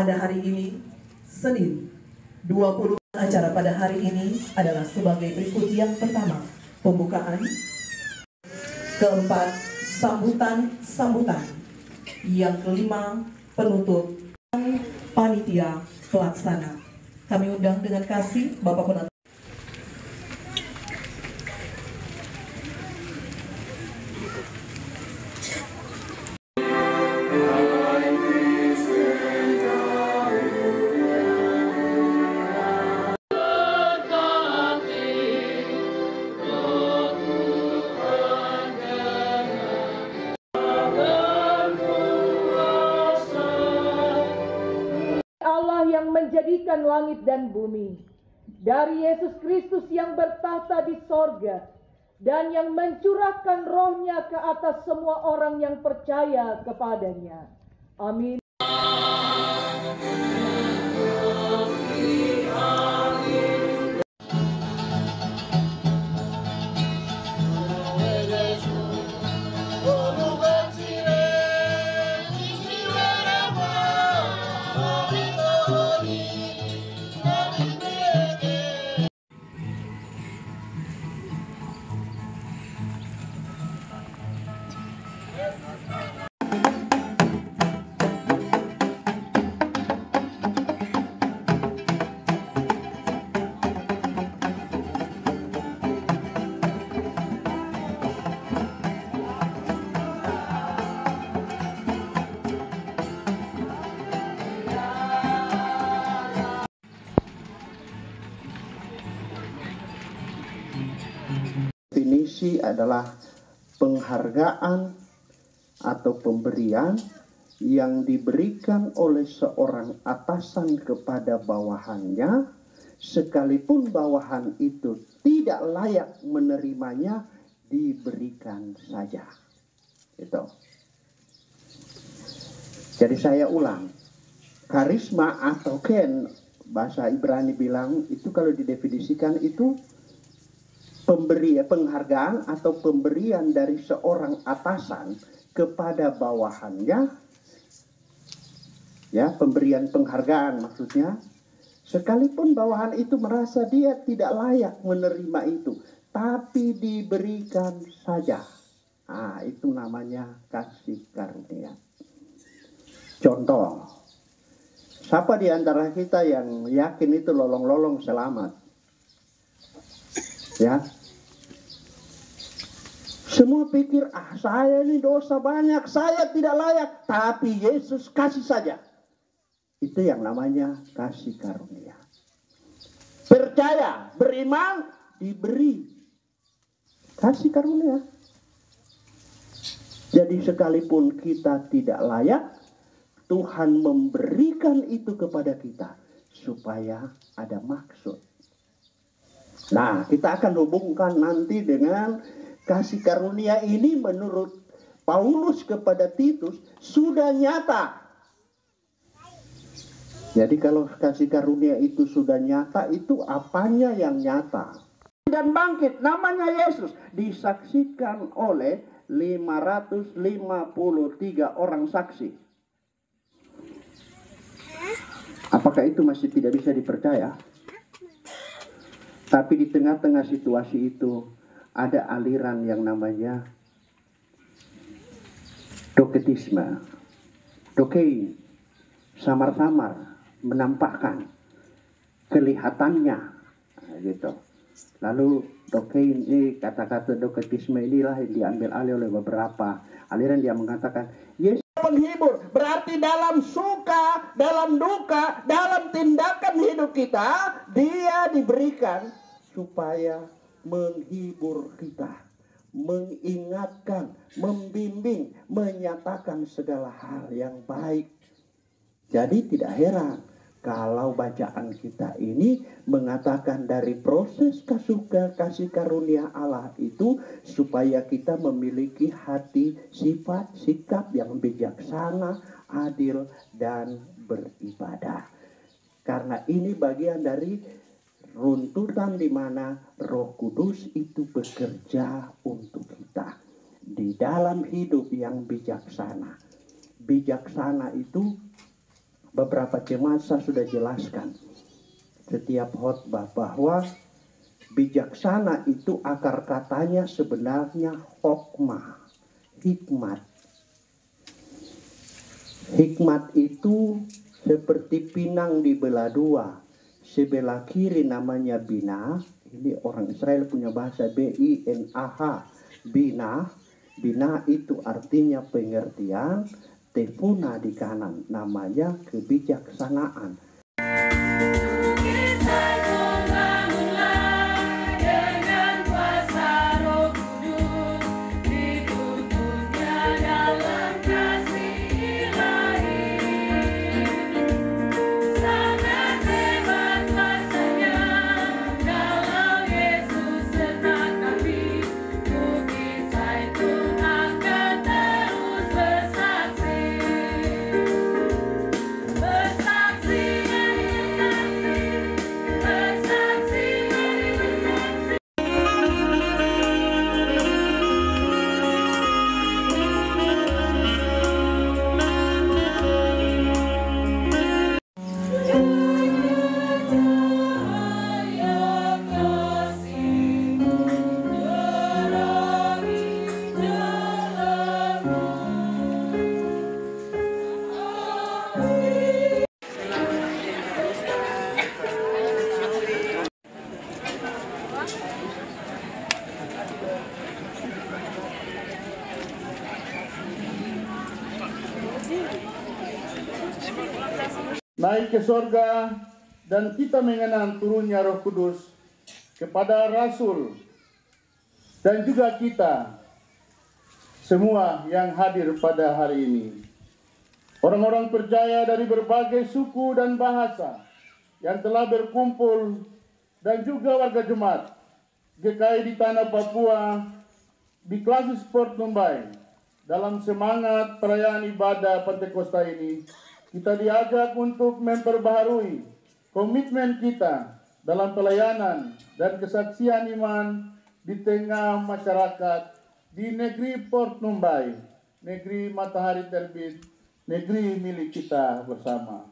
pada hari ini, Senin 20. Acara pada hari ini adalah sebagai berikut. Yang pertama, pembukaan. Keempat, sambutan. Yang kelima, penutup. Panitia pelaksana. Kami undang dengan kasih Bapak Penata. Yang menjadikan langit dan bumi, dari Yesus Kristus yang bertahta di sorga dan yang mencurahkan rohnya ke atas semua orang yang percaya kepadanya. Amin. Definisi adalah penghargaan atau pemberian yang diberikan oleh seorang atasan kepada bawahannya, sekalipun bawahan itu tidak layak menerimanya, diberikan saja. Itu. Jadi saya ulang, karisma atau ken, bahasa Ibrani bilang itu kalau didefinisikan itu penghargaan atau pemberian dari seorang atasan kepada bawahannya, ya, pemberian penghargaan maksudnya, sekalipun bawahan itu merasa dia tidak layak menerima itu, tapi diberikan saja. Nah, itu namanya kasih karunia. Contoh, siapa di antara kita yang yakin itu lolong-lolong selamat? Ya, semua pikir, saya ini dosa banyak, saya tidak layak, tapi Yesus kasih saja. Itu yang namanya kasih karunia. Percaya, beriman, diberi kasih karunia. Jadi sekalipun kita tidak layak, Tuhan memberikan itu kepada kita supaya ada maksud. Nah, kita akan hubungkan nanti dengan kasih karunia ini menurut Paulus kepada Titus sudah nyata. Jadi kalau kasih karunia itu sudah nyata, itu apanya yang nyata? Dan bangkit, namanya Yesus, disaksikan oleh 553 orang saksi. Apakah itu masih tidak bisa dipercaya? Tapi di tengah-tengah situasi itu ada aliran yang namanya doketisme. Dokein, samar-samar menampakkan kelihatannya, gitu. Lalu dokein ini, kata-kata doketisme inilah yang diambil alih oleh beberapa aliran. Dia mengatakan Yesus penghibur, berarti dalam suka, dalam duka, dalam tindakan hidup kita, dia diberikan supaya menghibur kita, mengingatkan, membimbing, menyatakan segala hal yang baik. Jadi tidak heran kalau bacaan kita ini mengatakan dari proses kasih karunia Allah itu supaya kita memiliki hati, sifat, sikap yang bijaksana, adil, dan beribadah. Karena ini bagian dari runtutan di mana Roh Kudus itu bekerja untuk kita di dalam hidup yang bijaksana. Bijaksana itu beberapa jemaat saya sudah jelaskan setiap khotbah bahwa bijaksana itu akar katanya sebenarnya hokmah, hikmat. Hikmat itu seperti pinang dibelah dua. Sebelah kiri namanya bina. Ini orang Israel punya bahasa B-I-N-A-H. Bina. Bina itu artinya pengertian. Tefuna di kanan namanya kebijaksanaan. Naik ke sorga, dan kita mengenang turunnya Roh Kudus kepada Rasul dan juga kita semua yang hadir pada hari ini. Orang-orang percaya dari berbagai suku dan bahasa yang telah berkumpul dan juga warga jemaat GKI di Tanah Papua di Klasis Port Mumbai dalam semangat perayaan ibadah Pentakosta ini. Kita diajak untuk memperbaharui komitmen kita dalam pelayanan dan kesaksian iman di tengah masyarakat di negeri Port Mumbai, negeri matahari terbit, negeri milik kita bersama.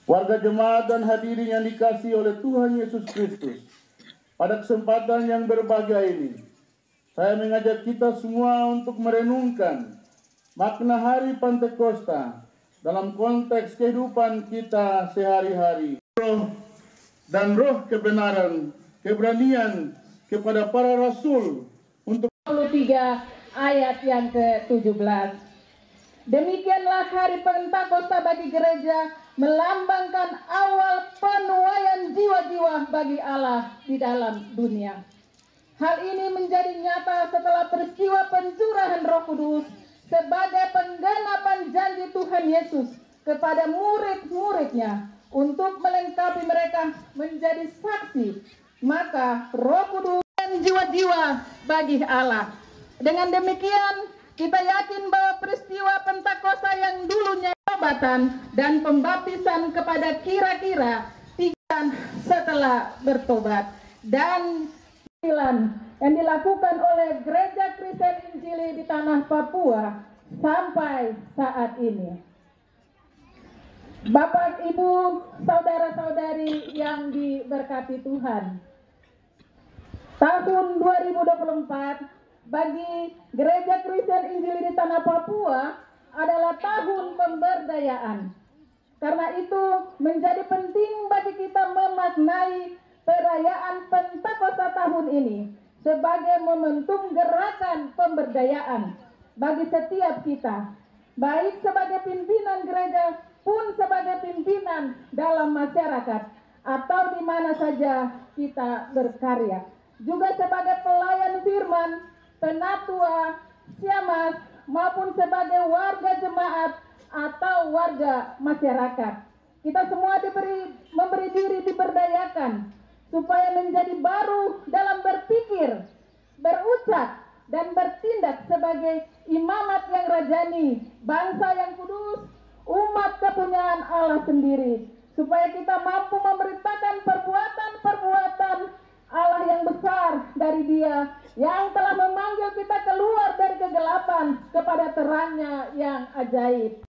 Warga jemaat dan hadirin yang dikasihi oleh Tuhan Yesus Kristus, pada kesempatan yang berbahagia ini, saya mengajak kita semua untuk merenungkan makna hari Pentakosta dalam konteks kehidupan kita sehari-hari. Roh dan roh kebenaran, keberanian kepada para rasul untuk 23 ayat yang ke-17. Demikianlah hari Pentakosta bagi gereja melambangkan awal penuaian jiwa-jiwa bagi Allah di dalam dunia. Hal ini menjadi nyata setelah peristiwa pencurahan Roh Kudus sebagai penggenapan janji Tuhan Yesus kepada murid-muridnya untuk melengkapi mereka menjadi saksi. Maka Roh Kudus dan jiwa-jiwa bagi Allah. Dengan demikian, kita yakin bahwa peristiwa Pentakosta yang dulunya pertobatan dan pembaptisan kepada kira-kira 3 bulan setelah bertobat dan yang dilakukan oleh Gereja Kristen Injili di Tanah Papua sampai saat ini. Bapak, Ibu, saudara-saudari yang diberkati Tuhan, tahun 2024 bagi Gereja Kristen Injili di Tanah Papua adalah tahun pemberdayaan. Karena itu menjadi penting bagi kita memaknai perayaan Pentakosta tahun ini sebagai momentum gerakan pemberdayaan bagi setiap kita, baik sebagai pimpinan gereja pun sebagai pimpinan dalam masyarakat atau di mana saja kita berkarya, juga sebagai pelayan firman, penatua, siamas, maupun sebagai warga jemaat atau warga masyarakat. Kita semua memberi diri diberdayakan supaya menjadi baru dalam berpikir, berucap, dan bertindak sebagai imamat yang rajani, bangsa yang kudus, umat kepunyaan Allah sendiri, supaya kita mampu memberitakan perbuatan-perbuatan Allah yang besar dari Dia yang telah memanggil kita keluar dari kegelapan kepada terangnya yang ajaib.